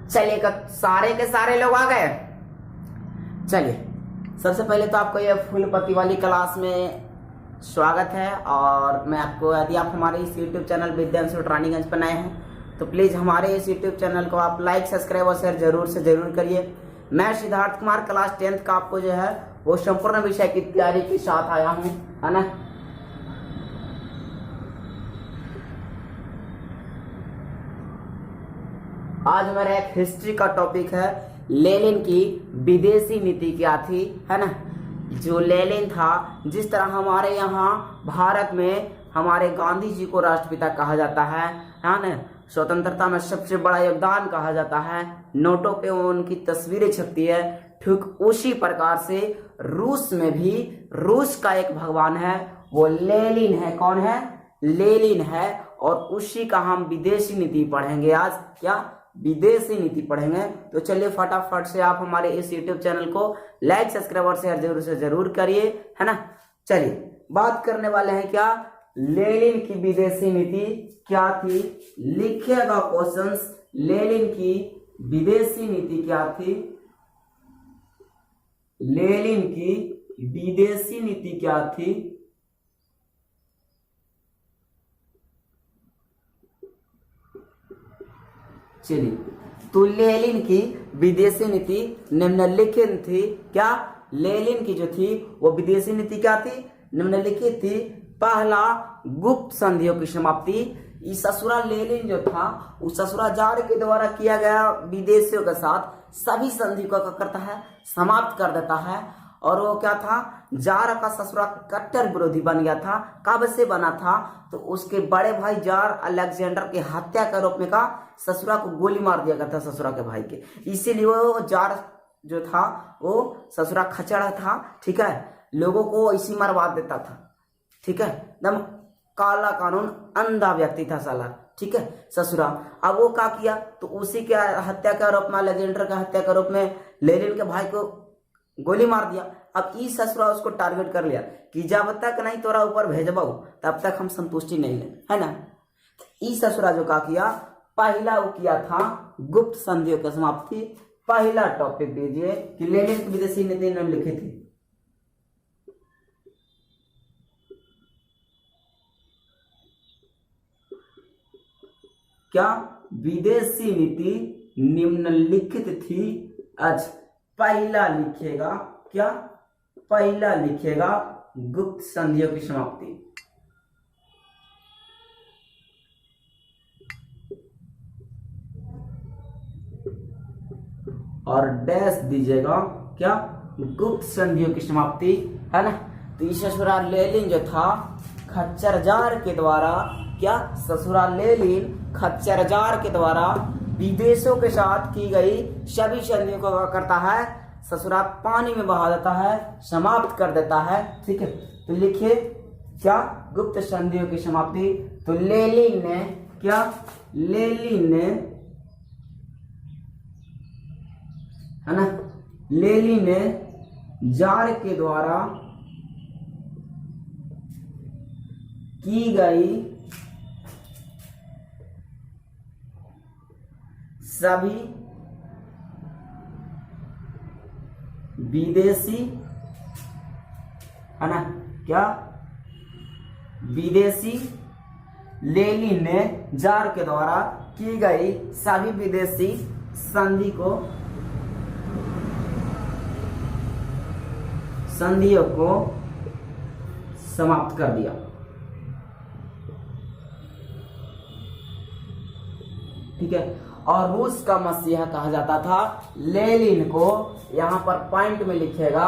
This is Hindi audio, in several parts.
चलिए सारे के सारे लोग आ गए। चलिए सबसे पहले तो आपको ये फुल पत्ती वाली क्लास में स्वागत है। और मैं आपको, यदि आप हमारे इस यूट्यूब चैनल विद्यांशु रानीगंज पर नए हैं तो प्लीज़ हमारे इस यूट्यूब चैनल को आप लाइक, सब्सक्राइब और शेयर जरूर से जरूर करिए। मैं सिद्धार्थ कुमार क्लास 10th का आपको जो है वो संपूर्ण विषय की तैयारी के साथ आया हूँ, है ना। आज मेरा एक हिस्ट्री का टॉपिक है, लेनिन की विदेशी नीति क्या थी, है ना। जो लेनिन था, जिस तरह हमारे यहाँ भारत में हमारे गांधी जी को राष्ट्रपिता कहा जाता है ना। स्वतंत्रता में सबसे बड़ा योगदान कहा जाता है, नोटों पे उनकी तस्वीरें छपती है। ठीक उसी प्रकार से रूस में भी रूस का एक भगवान है, वो लेनिन है। कौन है? लेनिन है। और उसी का हम विदेशी नीति पढ़ेंगे आज। क्या? विदेशी नीति पढ़ेंगे। तो चलिए फटाफट से आप हमारे इस YouTube चैनल को लाइक, सब्सक्राइब और शेयर जरूर से जरूर करिए, है ना। चलिए बात करने वाले हैं क्या, लेनिन की विदेशी नीति क्या थी। लिखिएगा क्वेश्चंस, लेनिन की विदेशी नीति क्या थी। लेनिन की विदेशी नीति क्या थी। चलिए, तो लेनिन की विदेशी नीति निम्नलिखित थी। क्या? लेनिन की जो थी वो विदेशी नीति क्या थी? निम्नलिखित थी। पहला, गुप्त संधियों की समाप्ति। इस ससुरा लेनिन जो था उस ससुरा जार के द्वारा किया गया विदेशियों के साथ सभी संधि को क्या करता है? समाप्त कर देता है। और वो क्या था? जार का ससुरा कट्टर विरोधी बन गया था। कब से बना था? तो उसके बड़े भाई जार अलेक्जेंडर के हत्या के रूप में का ससुरा को गोली मार दिया गया था, ससुरा के भाई के। इसीलिए वो जार जो था वो ससुरा खचड़ा था, ठीक है। लोगों को इसी मरवा देता था, ठीक है। एकदम काला कानून, अंधा व्यक्ति था साला, ठीक है ससुरा। अब वो क्या किया? तो उसी के हत्या के रूप में, अलेक्जेंडर के हत्या के रूप में लेनिन के भाई को गोली मार दिया। अब इस ससुरा उसको टारगेट कर लिया कि जब तक नहीं तोरा ऊपर भेजबाऊ तब तक हम संतुष्टि नहीं ले, है ना। इस ससुरा जो क्या किया, पहला वो किया था गुप्त संधियों की समाप्ति। पहला टॉपिक दीजिए कि लेनिन की विदेशी नीति निम्नलिखित थी। क्या? विदेशी नीति निम्नलिखित थी। अच्छा, पहला लिखिएगा क्या? पहला लिखिएगा गुप्त संधियों की समाप्ति। और डैश दीजिएगा क्या? गुप्त संधियों की समाप्ति, है ना। तो इस ससुरा लेनिन जो था खच्चर जार के द्वारा, क्या? ससुरा लेनिन खच्चर जार के द्वारा विदेशों के साथ की गई सभी संधियों को करता है, ससुरा पानी में बहा देता है, समाप्त कर देता है, ठीक है। तो लिखिए क्या? गुप्त संधियों की समाप्ति। तो लेनिन ने क्या? लेनिन ने, है ना, लेनिन ने जार के द्वारा की गई सभी विदेशी, है ना, क्या? विदेशी, लेनिन ने जार के द्वारा की गई सभी विदेशी संधियों को समाप्त कर दिया, ठीक है। और रूस का मसीहा कहा जाता था लेनिन को। यहां पर पॉइंट में लिखेगा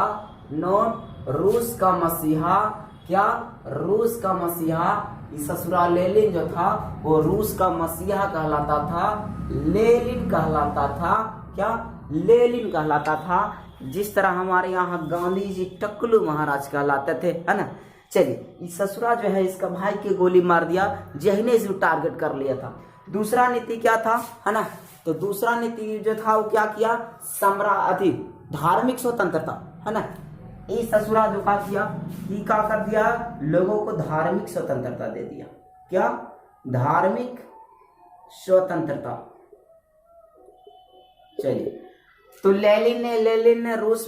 नोट, रूस का मसीहा। क्या? रूस का मसीहा। इस ससुरा लेनिन जो था वो रूस का मसीहा कहलाता था, लेनिन कहलाता था। क्या? लेनिन कहलाता था। जिस तरह हमारे यहाँ गांधी जी टकलू महाराज कहलाते थे, है ना। चलिए, इस ससुरा जो है इसका भाई के गोली मार दिया, यही ने इसको टारगेट कर लिया था। दूसरा नीति क्या था, है ना। तो दूसरा नीति जो था वो क्या किया? धार्मिक स्वतंत्रता, है ना। इस ससुरा जो क्या किया कि क्या कर दिया? लोगों को धार्मिक स्वतंत्रता दे दिया। क्या? धार्मिक स्वतंत्रता। चलिए, तो लेनिन ने रूस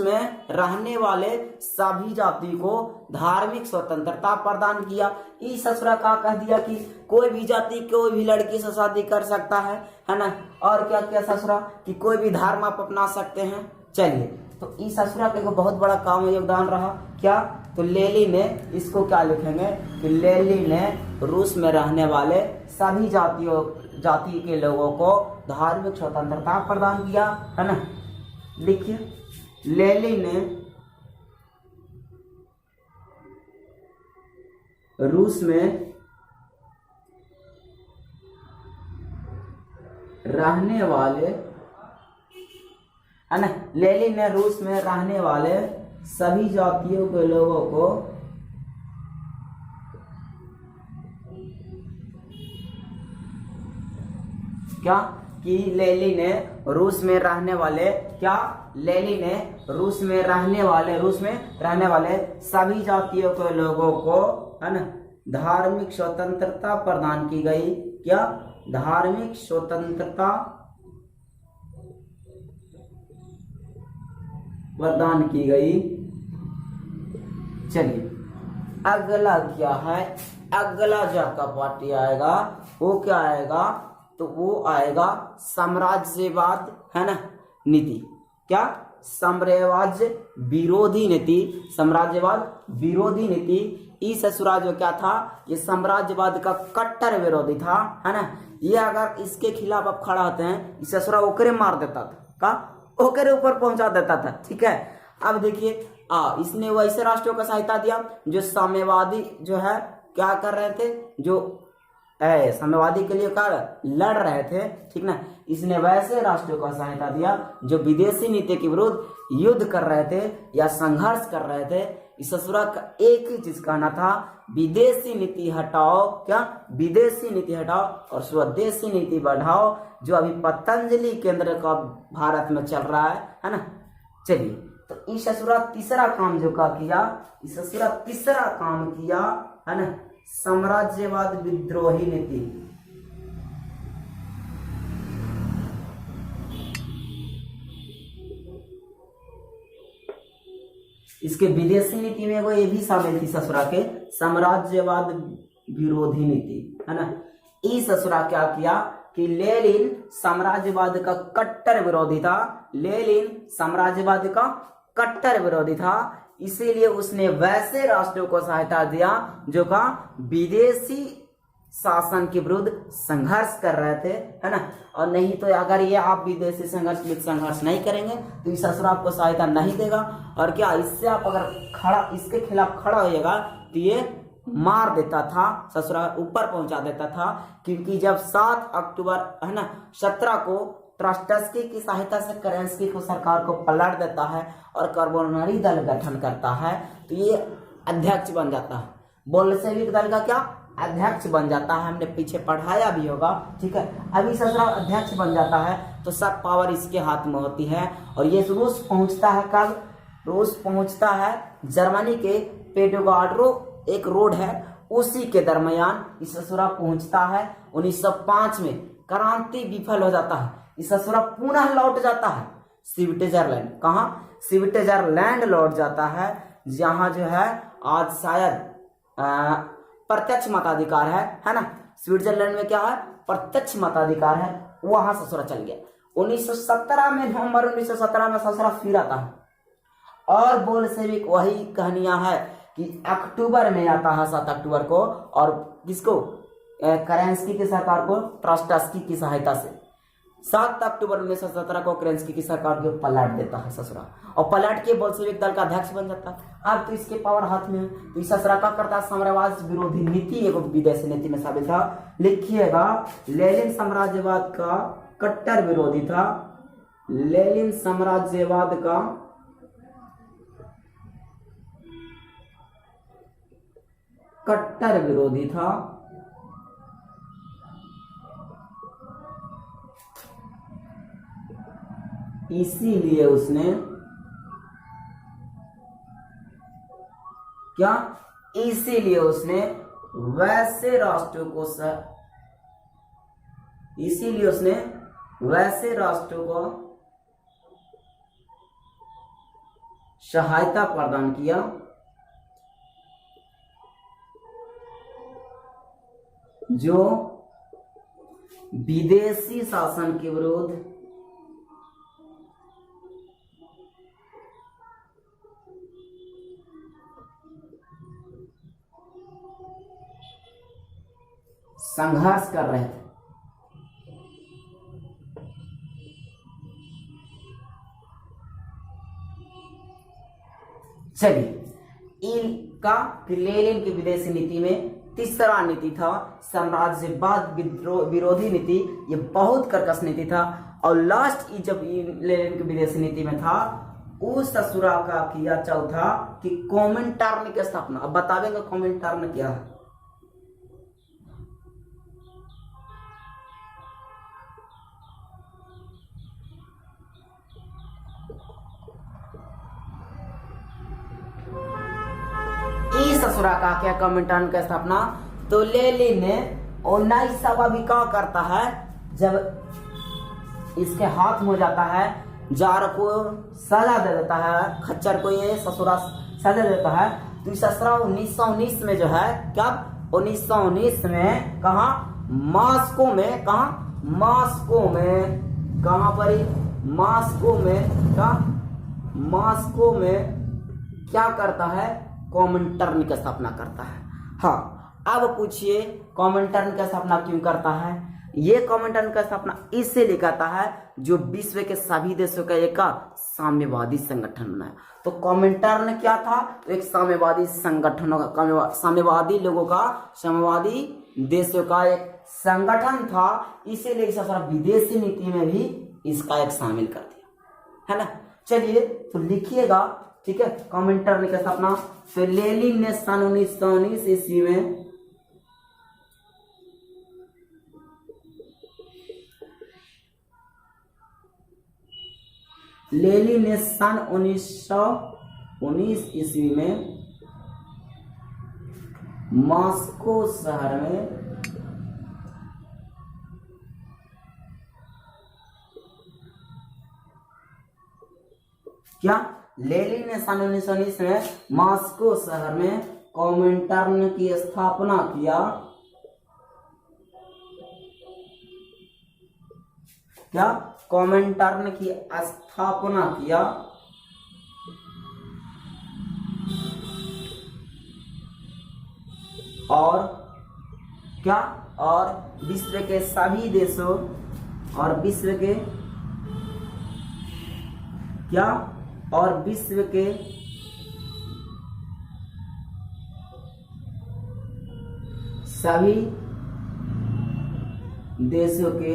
में रहने वाले सभी जाति को धार्मिक स्वतंत्रता प्रदान किया। इस ससुरा का कह दिया कि कोई भी जाति कोई भी लड़की से शादी कर सकता है ना। और क्या क्या ससुरा कि कोई भी धर्म आप अपना सकते हैं। चलिए, तो इस ससुरा का एक बहुत बड़ा काम योगदान रहा क्या, तो लेनिन ने इसको क्या लिखेंगे कि लेनिन ने रूस में रहने वाले सभी जाति के लोगों को धार्मिक स्वतंत्रता प्रदान किया, है ना। लिखिए, लेनिन ने रूस में रहने वाले, है ना, लेनिन ने रूस में रहने वाले सभी जातियों के लोगों को क्या कि लेनिन ने रूस में रहने वाले क्या, लेनिन ने रूस में रहने वाले सभी जातियों के लोगों को, है ना, धार्मिक स्वतंत्रता प्रदान की गई। क्या, धार्मिक स्वतंत्रता प्रदान की गई। चलिए, अगला क्या है, अगला जो आपका पार्टी आएगा वो क्या आएगा, तो वो आएगा साम्राज्यवाद, है ना, नीति। क्या, साम्राज्यवाद विरोधी नीति। इस ससुरा जो क्या था, ये साम्राज्यवाद का कट्टर विरोधी था, है ना। ये अगर इसके खिलाफ आप खड़ा होते हैं, इस ससुरा ओकरे मार देता था, का ओकरे ऊपर पहुंचा देता था। ठीक है, अब देखिए, इसने वैसे राष्ट्रों को सहायता दिया जो साम्यवादी जो है क्या कर रहे थे, जो साम्यवादी के लिए क्या लड़ रहे थे, ठीक ना। इसने वैसे राष्ट्रों को सहायता दिया जो विदेशी नीति के विरुद्ध युद्ध कर रहे थे या संघर्ष कर रहे थे। इस ससुरा का एक ही चीज कहना था, विदेशी नीति हटाओ, क्या, विदेशी नीति हटाओ और स्वदेशी नीति बढ़ाओ, जो अभी पतंजलि केंद्र का भारत में चल रहा है ना। चलिए, तो इस ससुरा तीसरा काम जो का किया, इस ससुरा तीसरा काम किया, है ना, साम्राज्यवाद विद्रोही नीति। इसके विदेशी नीति में वो ये भी शामिल थी ससुरा के, साम्राज्यवाद विरोधी नीति, है ना। इस ससुरा क्या किया कि लेनिन साम्राज्यवाद का कट्टर विरोधी था, लेनिन साम्राज्यवाद का कट्टर विरोधी था, इसीलिए उसने वैसे राष्ट्रों को सहायता दिया जो का विदेशी शासन के विरुद्ध संघर्ष कर रहे थे, है ना। और नहीं तो अगर ये आप विदेशी संघर्ष नहीं करेंगे तो इस ससुरा आपको सहायता नहीं देगा। और क्या, इससे आप अगर इसके खिलाफ खड़ा होइएगा तो ये मार देता था, ससुरा ऊपर पहुंचा देता था। क्योंकि जब 7 अक्टूबर, है ना, 17 को ट्रॉट्स्की की सहायता से केरेंस्की को सरकार को पलट देता है और कर्मचारी दल गठन करता है, तो ये अध्यक्ष बन जाता है, बोल्शेविक दल का क्या अध्यक्ष बन जाता है। हमने पीछे पढ़ाया भी होगा, ठीक है। अभी ससुरा अध्यक्ष बन जाता है तो सब पावर इसके हाथ में होती है। और ये रूस पहुंचता है कब, रूस पहुंचता है जर्मनी के पेट्रोग्राड एक रोड है उसी के दरमियान इस ससुरा पहुंचता है। 1905 में क्रांति विफल हो जाता है, इस ससुरा पुनः लौट जाता है स्विट्जरलैंड। कहाँ, स्विट्जरलैंड लौट जाता है, जहां जो है आज शायद प्रत्यक्ष मताधिकार है ना। स्विट्जरलैंड में क्या है, प्रत्यक्ष मताधिकार है, वहां ससुरा चल गया। 1917 में, नवंबर 1917 में ससुरा फिर आता है। और बोल्शेविक वही कहानियां है कि अक्टूबर में आता है, 7 अक्टूबर को, और किसको, केरेंस्की की सरकार को ट्रॉट्स्की की सहायता से 7 अक्टूबर 1917 को केरेंस्की की सरकार को पलट देता है ससुरा, और पलट के बोल्शेविक दल का अध्यक्ष बन जाता है। अब तो इसके पावर हाथ में है, तो इस ससुरा का करता साम्राज्यवाद विरोधी नीति एक विदेशी नीति में साबित था। लिखिएगा, लेनिन साम्राज्यवाद का कट्टर विरोधी था, लेनिन साम्राज्यवाद का कट्टर विरोधी था, इसीलिए उसने क्या, इसीलिए उसने वैसे राष्ट्रों को इसीलिए उसने वैसे राष्ट्रों को सहायता प्रदान किया जो विदेशी शासन के विरुद्ध संघर्ष कर रहे थे। चलिए इनका लेनिन की विदेशी नीति में तीसरा नीति था साम्राज्यवाद विरोधी नीति। ये बहुत कर्कश नीति था। और लास्ट जब लेनिन की विदेशी नीति में था उस ससुरा का किया चौथा कि कॉमिंटर्न की स्थापना। अब बतावेंगे कॉमिंटर्न क्या है। ससुरा का क्या कॉमिंटर्न की स्थापना। तो लेनिन ने 19 का करता है जब इसके हाथ में हो जाता है, जार को सजा दे देता है, खच्चर को ये ससुरा सजा देता है। तो ससुरा 1919 में जो है क्या 1919 में कहा मॉस्को में, कहा मॉस्को में, कहां पर मॉस्को में, क्या मॉस्को में क्या करता है कॉमिंटर्न की स्थापना करता है। हाँ अब पूछिए कॉमिंटर्न की स्थापना क्यों करता है। ये कॉमिंटर्न की स्थापना इसलिए करता है जो विश्व के सभी देशों का एक साम्यवादी संगठन बनाया। तो कॉमिंटर्न क्या था, तो एक साम्यवादी संगठनों का, साम्यवादी लोगों का, साम्यवादी देशों का एक संगठन था। इसीलिए इस विदेशी नीति में भी इसका एक शामिल कर दिया है ना। चलिए तो लिखिएगा, ठीक है, कॉमिंटर्न की स्थापना। फिर लेनिन ने सन 1919 ईस्वी में लेनिन ने सन 1919 ईस्वी में मॉस्को शहर में क्या लेनिन ने सन 1919 में मॉस्को शहर में कॉमिंटर्न की स्थापना किया। क्या कॉमिंटर्न की स्थापना किया और क्या, और विश्व के सभी देशों और विश्व के क्या, और विश्व के सभी देशों के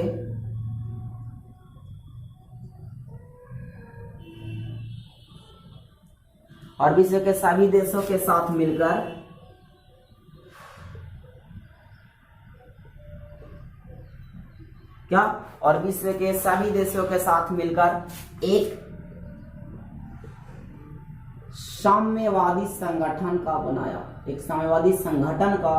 और विश्व के सभी देशों के साथ मिलकर क्या, और विश्व के सभी देशों के साथ मिलकर एक साम्यवादी संगठन का बनाया, एक साम्यवादी संगठन का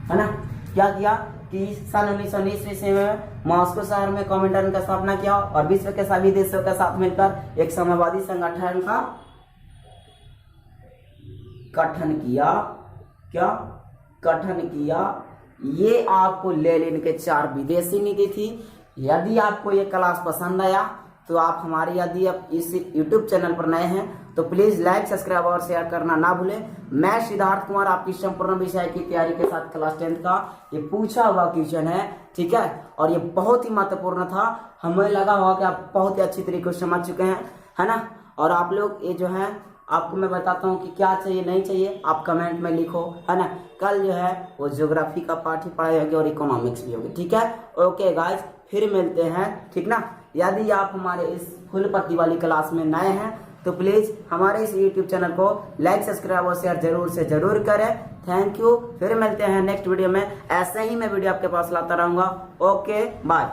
है ना। क्या किया कि सन 1919 ईस्वी में मॉस्को शहर में कॉमिंटर्न का स्थापना किया और विश्व के सभी देशों के साथ मिलकर एक साम्यवादी संगठन का गठन किया। क्या गठन किया। ये आपको लेनिन के 4 विदेशी नीति थी। यदि आपको ये क्लास पसंद आया तो आप हमारे, यदि आप इस YouTube चैनल पर नए हैं तो प्लीज लाइक, सब्सक्राइब और शेयर करना ना भूलें। मैं सिद्धार्थ कुमार आपकी संपूर्ण विषय की तैयारी के साथ क्लास 10th का ये पूछा हुआ क्वेश्चन है, ठीक है, और ये बहुत ही महत्वपूर्ण था। हमें लगा होगा कि आप बहुत ही अच्छी तरीके से समझ चुके हैं, है ना। और आप लोग ये जो है आपको मैं बताता हूँ कि क्या चाहिए नहीं चाहिए, आप कमेंट में लिखो, है ना। कल जो है वो ज्योग्राफी का पाठ ही पढ़ाई होगी और इकोनॉमिक्स भी होगी, ठीक है। ओके गाइज, फिर मिलते हैं, ठीक ना। यदि आप हमारे इस फुल पत्ती वाली क्लास में नए हैं तो प्लीज हमारे इस YouTube चैनल को लाइक, सब्सक्राइब और शेयर जरूर से जरूर करें। Thank you. फिर मिलते हैं नेक्स्ट वीडियो में। ऐसे ही मैं वीडियो आपके पास लाता रहूंगा। Okay bye.